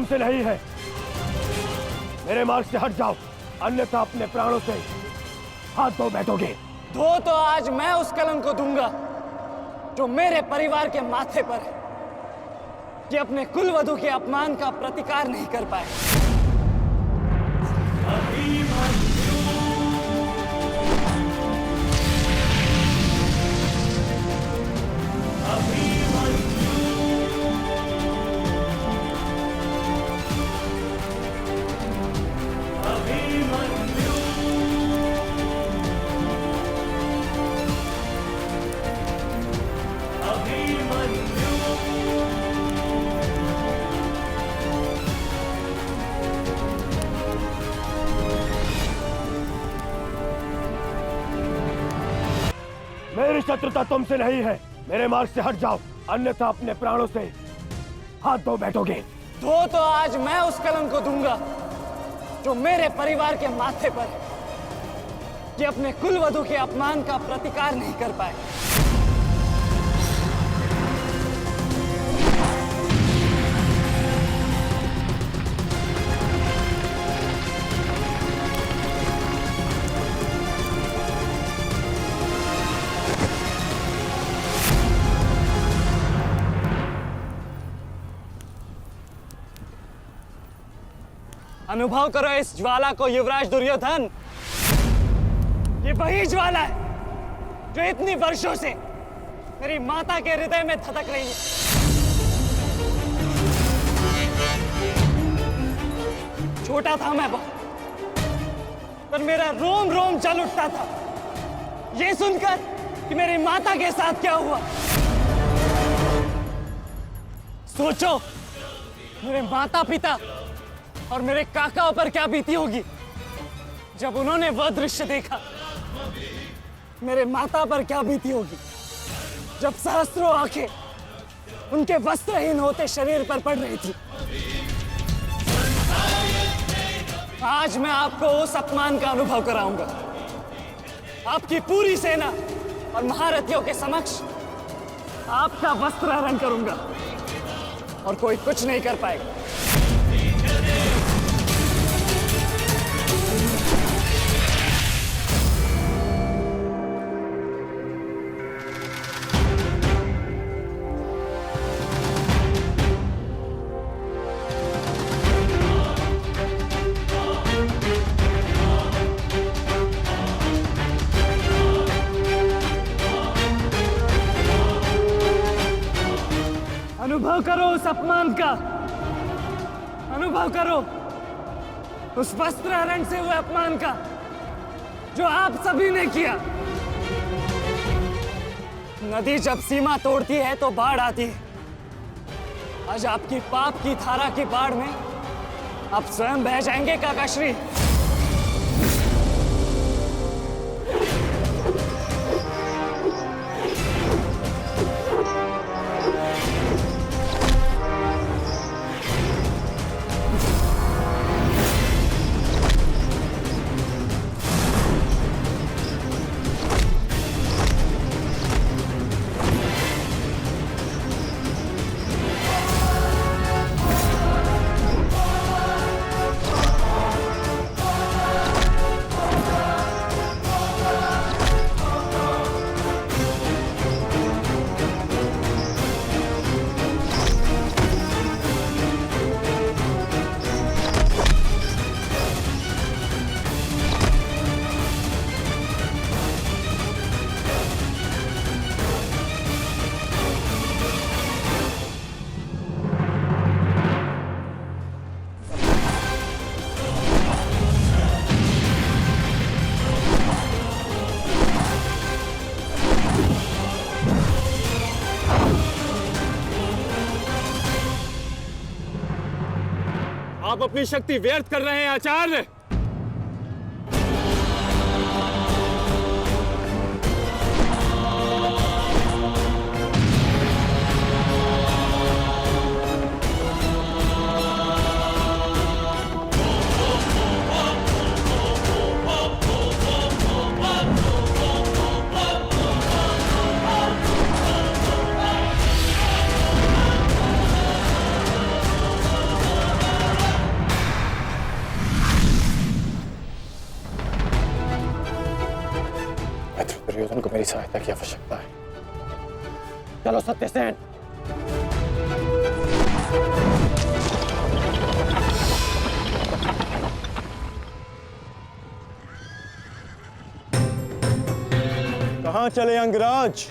तुमसे नहीं है। मेरे मार्ग से हट जाओ, अन्यथा अपने प्राणों से हाथ धो बैठोगे। धो तो आज मैं उस कलंक को दूंगा जो मेरे परिवार के माथे पर है, कि अपने कुलवधू के अपमान का प्रतिकार नहीं कर पाए। मेरी शत्रुता तुमसे नहीं है। मेरे मार्ग से हट जाओ, अन्यथा अपने प्राणों से हाथ धो बैठोगे। धो तो आज मैं उस कलंक को दूंगा जो मेरे परिवार के माथे पर है, कि अपने कुलवधू के अपमान का प्रतिकार नहीं कर पाए। अनुभव करो इस ज्वाला को युवराज दुर्योधन। ये वही ज्वाला है जो इतनी वर्षों से मेरी माता के हृदय में धधक रही है। छोटा था मैं बहुत, पर मेरा रोम रोम जल उठता था ये सुनकर कि मेरी माता के साथ क्या हुआ। सोचो मेरे माता पिता और मेरे काकाओं पर क्या बीती होगी जब उन्होंने वह दृश्य देखा। मेरे माता पर क्या बीती होगी जब सहस्त्रों आंखें उनके वस्त्रहीन होते शरीर पर पड़ रही थी। आज मैं आपको उस अपमान का अनुभव कराऊंगा। आपकी पूरी सेना और महारथियों के समक्ष आपका वस्त्र हरण करूंगा और कोई कुछ नहीं कर पाएगा। अनुभव करो उस अपमान का, अनुभव करो उस वस्त्र हरण से हुए अपमान का जो आप सभी ने किया। नदी जब सीमा तोड़ती है तो बाढ़ आती है। आज आपकी पाप की धारा की बाढ़ में आप स्वयं बह जाएंगे काकाश्री। आप अपनी शक्ति व्यर्थ कर रहे हैं आचार्य। मेरी सहायता की आवश्यकता है। चलो सत्यसेन। कहाँ चले अंगराज?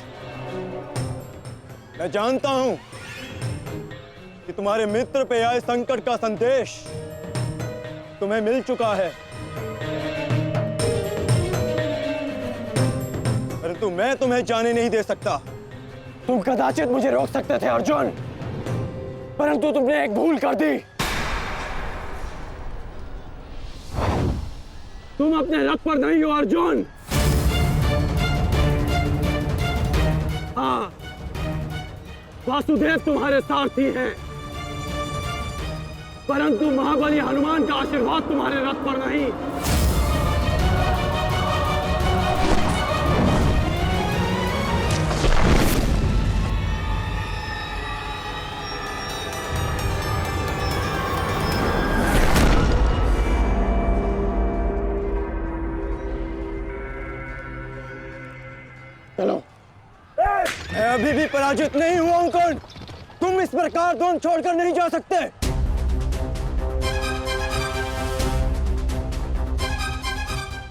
मैं जानता हूं कि तुम्हारे मित्र पे आए संकट का संदेश तुम्हें मिल चुका है, परंतु मैं तुम्हें जाने नहीं दे सकता। तुम कदाचित मुझे रोक सकते थे अर्जुन, परंतु तुमने एक भूल कर दी। तुम अपने रथ पर नहीं हो अर्जुन। हाँ, वासुदेव तुम्हारे सारथी हैं, परंतु महाबली हनुमान का आशीर्वाद तुम्हारे रथ पर नहीं। चलो। मैं अभी भी पराजित नहीं हुआ हूं कर्ण। तुम इस प्रकार द्रोण छोड़कर नहीं जा सकते।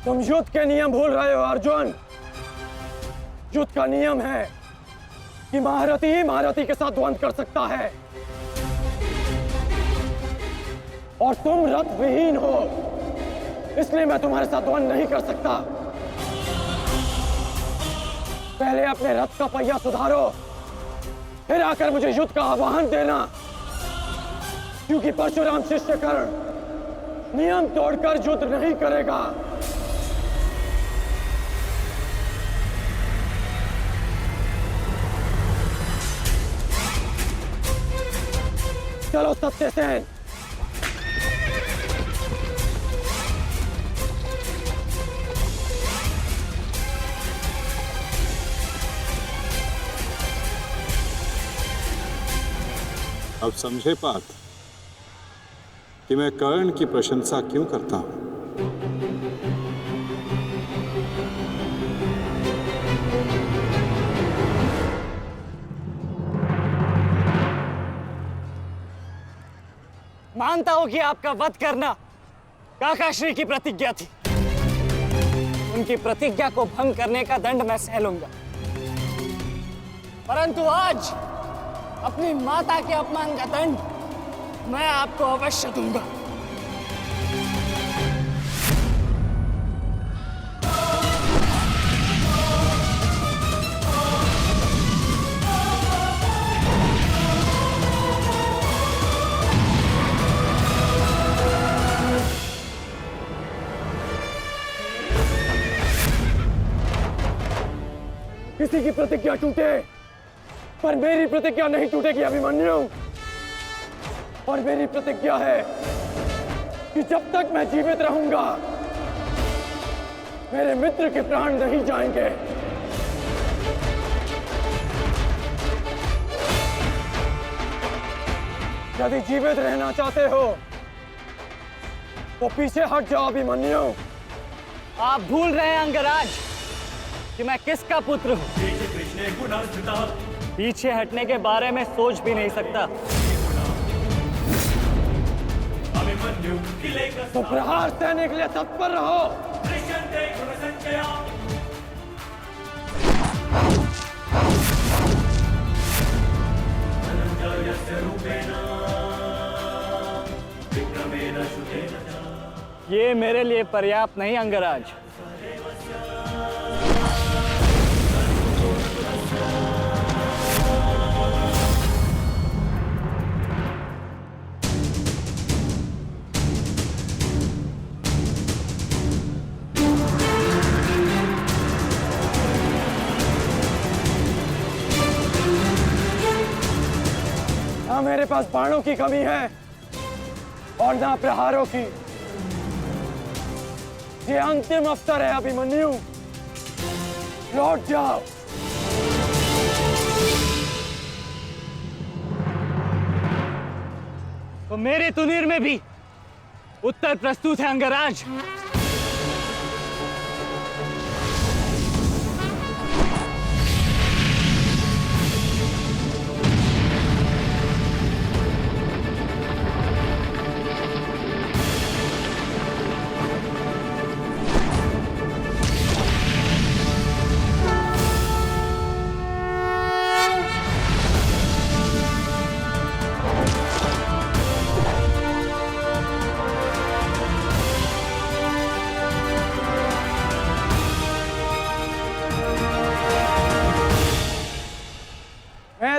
तुम युद्ध के नियम भूल रहे हो अर्जुन। युद्ध का नियम है कि महारथी ही महारथी के साथ द्वंद्व कर सकता है, और तुम रथ विहीन हो, इसलिए मैं तुम्हारे साथ द्वंद्व नहीं कर सकता। पहले अपने रथ का पहिया सुधारो, फिर आकर मुझे युद्ध का आह्वान देना, क्योंकि परशुराम शिष्य कर्ण नियम तोड़कर युद्ध नहीं करेगा। चलो सत्यसेन। अब समझे पार्थ कि मैं कर्ण की प्रशंसा क्यों करता हूं। मानता हूं कि आपका वध करना काकाश्री की प्रतिज्ञा थी। उनकी प्रतिज्ञा को भंग करने का दंड मैं सह लूंगा, परंतु आज अपनी माता के अपमान का दंड मैं आपको अवश्य दूंगा। किसी की प्रतिज्ञा टूटे, पर मेरी प्रतिज्ञा नहीं टूटेगी अभिमन्यु। और मेरी प्रतिज्ञा है कि जब तक मैं जीवित रहूंगा, मेरे मित्र के प्राण नहीं जाएंगे। यदि जीवित रहना चाहते हो तो पीछे हट जाओ अभिमन्यु। आप भूल रहे हैं अंगराज कि मैं किसका पुत्र हूं। पीछे हटने के बारे में सोच भी नहीं सकता। तो प्रहार सहने के लिए तत्पर रहो। ये मेरे लिए पर्याप्त नहीं अंगराज। ना मेरे पास बाणों की कमी है और ना प्रहारों की। ये अंतिम अवसर है अभिमन्यु, लौट जाओ। तो मेरे तुनीर में भी उत्तर प्रस्तुत है अंगराज।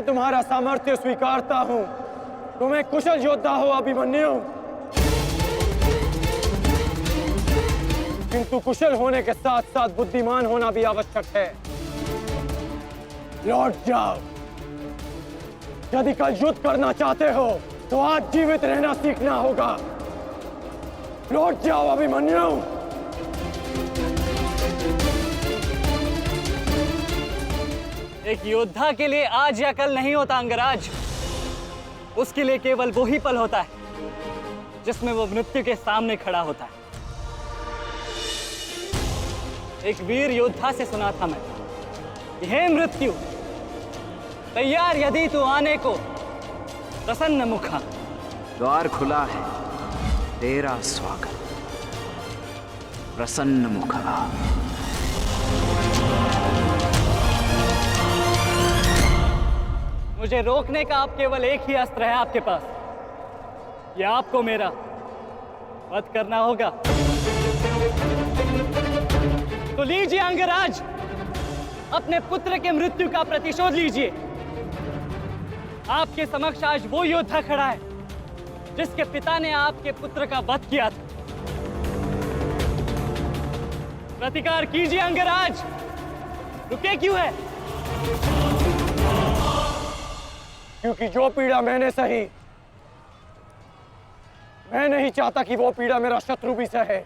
तुम्हारा सामर्थ्य स्वीकारता हूं। तुम एक कुशल योद्धा हो अभिमन्यु, किंतु कुशल होने के साथ साथ बुद्धिमान होना भी आवश्यक है। लौट जाओ। यदि कल युद्ध करना चाहते हो तो आज जीवित रहना सीखना होगा। लौट जाओ अभिमन्यु। एक योद्धा के लिए आज या कल नहीं होता अंगराज। उसके लिए केवल वो ही पल होता है जिसमें वो मृत्यु के सामने खड़ा होता है। एक वीर योद्धा से सुना था मैं, हे मृत्यु, तैयार यदि तू आने को, प्रसन्न मुखा। द्वार खुला है, तेरा स्वागत, प्रसन्न मुखा। मुझे रोकने का अब केवल एक ही अस्त्र है आपके पास, या आपको मेरा वध करना होगा। तो लीजिए अंगराज, अपने पुत्र के मृत्यु का प्रतिशोध लीजिए। आपके समक्ष आज वो योद्धा खड़ा है जिसके पिता ने आपके पुत्र का वध किया था। प्रतिकार कीजिए अंगराज, रुके क्यों है? क्योंकि जो पीड़ा मैंने सही, मैं नहीं चाहता कि वो पीड़ा मेरा शत्रु भी सहे।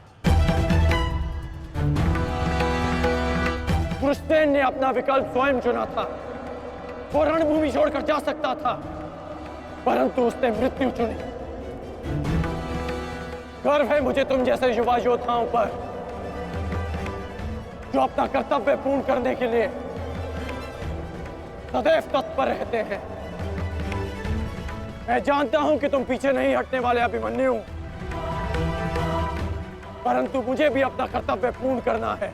कृष्ण ने अपना विकल्प स्वयं चुना था। वो रणभूमि छोड़कर जा सकता था, परंतु उसने मृत्यु चुनी। गर्व है मुझे तुम जैसे युवा योद्धाओं पर, जो अपना कर्तव्य पूर्ण करने के लिए सदैव तत्पर रहते हैं। मैं जानता हूं कि तुम पीछे नहीं हटने वाले अभिमन्यु, परंतु मुझे भी अपना कर्तव्य पूर्ण करना है।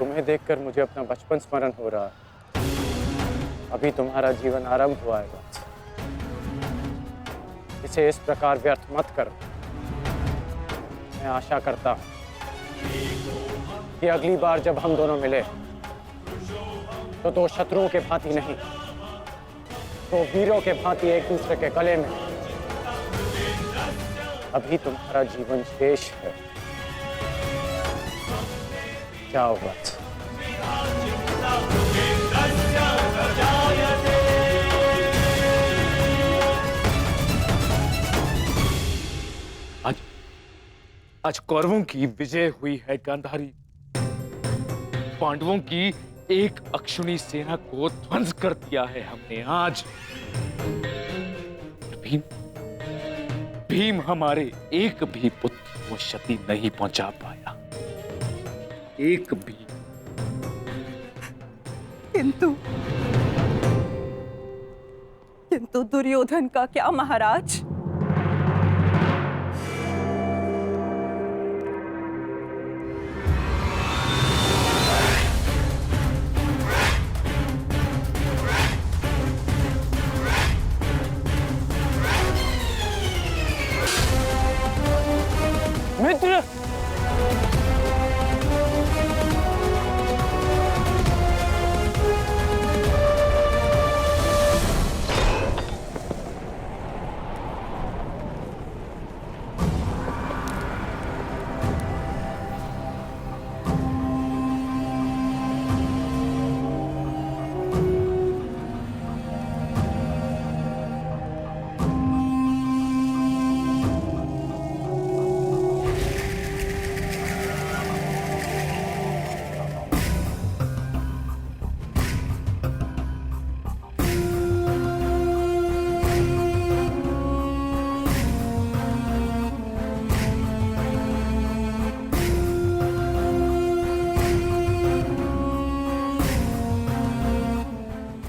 तुम्हें देखकर मुझे अपना बचपन स्मरण हो रहा है। अभी तुम्हारा जीवन आरंभ हुआ है, इसे इस प्रकार व्यर्थ मत करो। मैं आशा करता हूं कि अगली बार जब हम दोनों मिले तो दो शत्रुओं के भांति नहीं, तो वीरों के भांति एक दूसरे के गले में। अभी तुम्हारा जीवन शेष है, जाओ बस। आज कौरवों की विजय हुई है गांधारी। पांडवों की एक अक्षुणी सेना को ध्वंस कर दिया है हमने आज। भीम हमारे एक भी पुत्र को क्षति नहीं पहुंचा पाया, एक भी। तो दुर्योधन का क्या महाराज? मित्र,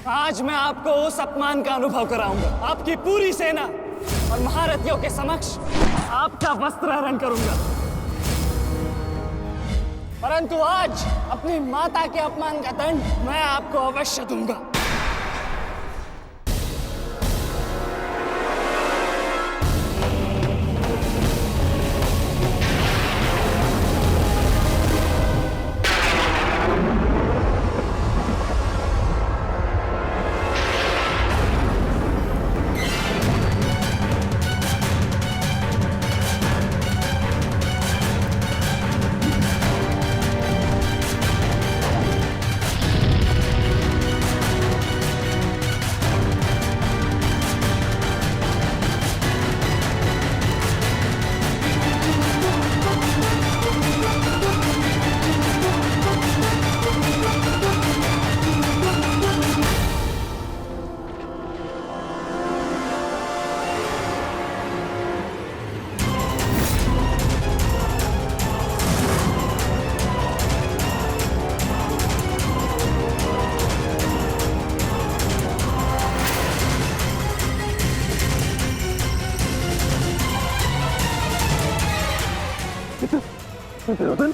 आज मैं आपको उस अपमान का अनुभव कराऊंगा। आपकी पूरी सेना और महारथियों के समक्ष आपका वस्त्र हरण करूंगा। परंतु आज अपनी माता के अपमान का दंड मैं आपको अवश्य दूंगा। दुर्योधन,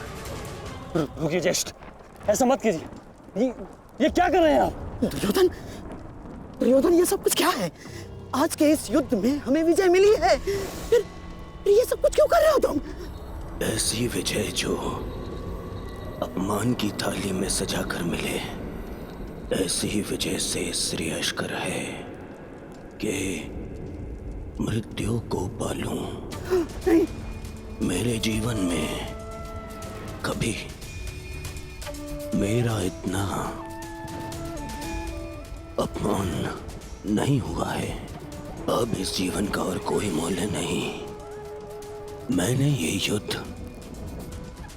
रुकिए ज्येष्ठ, ऐसा मत कीजिए। ये क्या कर रहे हैं आप? दुर्योधन, दुर्योधन, ये सब कुछ क्या है? आज के इस युद्ध में हमें विजय मिली है, फिर ये सब कुछ क्यों कर रहे हो तुम? ऐसी विजय जो अपमान की थाली में सजा कर मिले, ऐसी विजय से श्रेयस्कर है कि मृत्यु को पालूं। नहीं। मेरे जीवन में कभी मेरा इतना अपमान नहीं हुआ है। अब इस जीवन का और कोई मूल्य नहीं। मैंने ये युद्ध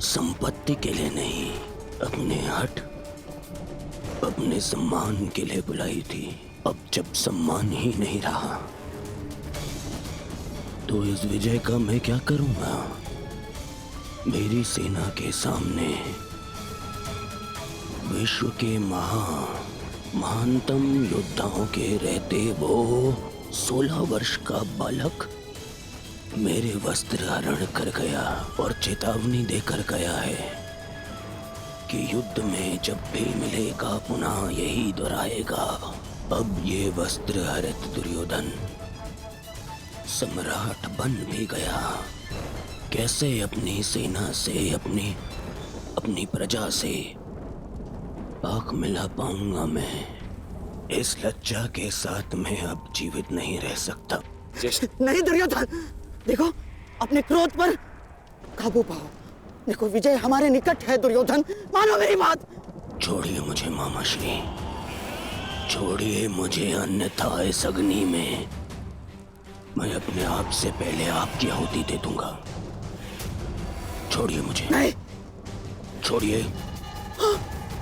संपत्ति के लिए नहीं, अपने हट, अपने सम्मान के लिए बुलाई थी। अब जब सम्मान ही नहीं रहा तो इस विजय का मैं क्या करूंगा? मेरी सेना के सामने विश्व के महानतम योद्धाओं के रहते वो 16 वर्ष का बालक मेरे वस्त्र हरण कर गया और चेतावनी देकर गया है कि युद्ध में जब भी मिलेगा पुनः यही दोहराएगा। अब ये वस्त्र हरित दुर्योधन सम्राट बन भी गया। कैसे अपनी सेना से, अपनी प्रजा से आंख मिला पाऊंगा मैं? इस लज्जा के साथ मैं अब जीवित नहीं रह सकता। नहीं दुर्योधन, देखो अपने क्रोध पर काबू पाओ। देखो विजय हमारे निकट है दुर्योधन, मानो मेरी बात। छोड़िए मुझे मामाश्री, छोड़िए मुझे, अन्यथा इस अग्नि में मैं अपने आप से पहले आपकी आहुति दे दूंगा। छोड़िए मुझे। नहीं। छोड़िए,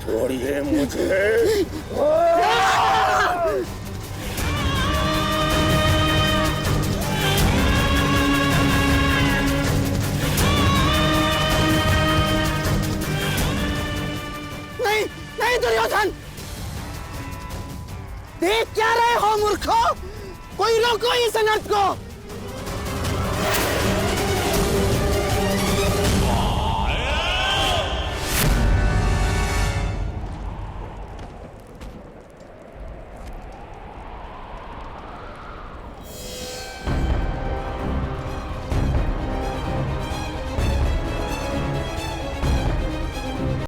छोड़िए मुझे। नहीं, नहीं दुर्योधन, देख क्या रहे हो मूर्खों? कोई रोको इस अनर्थ को।